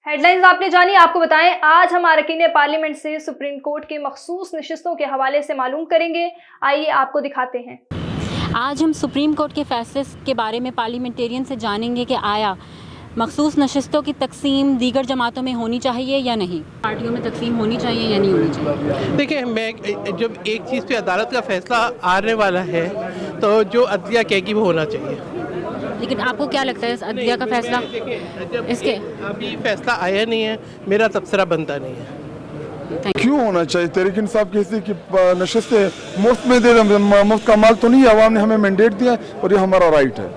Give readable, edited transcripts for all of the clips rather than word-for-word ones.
Headlines आपने जानी, आपको बताएं आज हम अरकान पार्लियामेंट से सुप्रीम कोर्ट के मखसूस नशिस्तों के हवाले से मालूम करेंगे। आइए आपको दिखाते हैं। आज हम सुप्रीम कोर्ट के फैसले के बारे में पार्लियामेंटेरियन से जानेंगे कि आया मखसूस नशिस्तों की तकसीम दीगर जमातों में होनी चाहिए या नहीं, पार्टियों में तकसीम होनी चाहिए या नहीं होनी चाहिए। देखिए, मैं जब एक चीज़ पे अदालत का फैसला आने वाला है तो जो अदलिया कहेगी वो होना चाहिए। लेकिन आपको क्या लगता है इस अदलिया का फैसला इसके अभी फैसला आया नहीं है, मेरा तबसरा बनता नहीं है। क्यों होना चाहिए? तहरीक इंसाफ की हिस्से की नशिस्तें मुफ्त में दे रहे, मुफ्त का माल तो नहीं है, अवाम ने हमें मैंडेट दिया है और ये हमारा राइट है।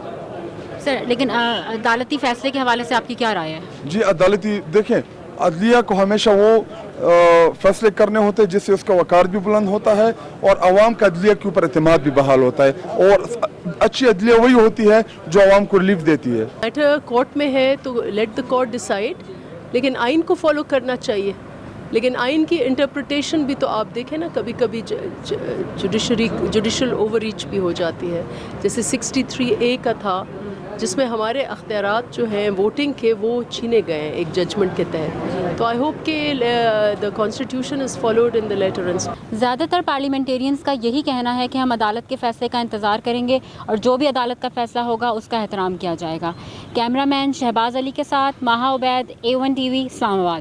सर, लेकिन अदालती फैसले के हवाले से आपकी क्या राय है? जी, अदालती देखें, अदलिया को हमेशा वो फैसले करने होते हैं जिससे उसका वकार भी बुलंद होता है और अवाम का अदलिया के ऊपर एतमाद भी बहाल होता है, और अच्छी अदलिया वही होती है जो अवाम को रिलीफ देती है। मैटर कोर्ट में है तो लेट द कोर्ट डिसाइड, लेकिन आइन को फॉलो करना चाहिए। लेकिन आइन की इंटरप्रिटेशन भी तो आप देखें ना, कभी कभी जुडिशल ओवररीच भी हो जाती है। जैसे 63A का था जिसमें हमारे अख्तियारात जो हैं वोटिंग के वो छीने गए हैं एक जजमेंट के तहत। तो आई होप कि the constitution is followed in the letter and. ज़्यादातर पार्लियामेंटेरियंस का यही कहना है कि हम अदालत के फैसले का इंतज़ार करेंगे और जो भी अदालत का फैसला होगा उसका एहतराम किया जाएगा। कैमरामैन शहबाज अली के साथ माहा उबैद, A1 TV, इस्लामाबाद।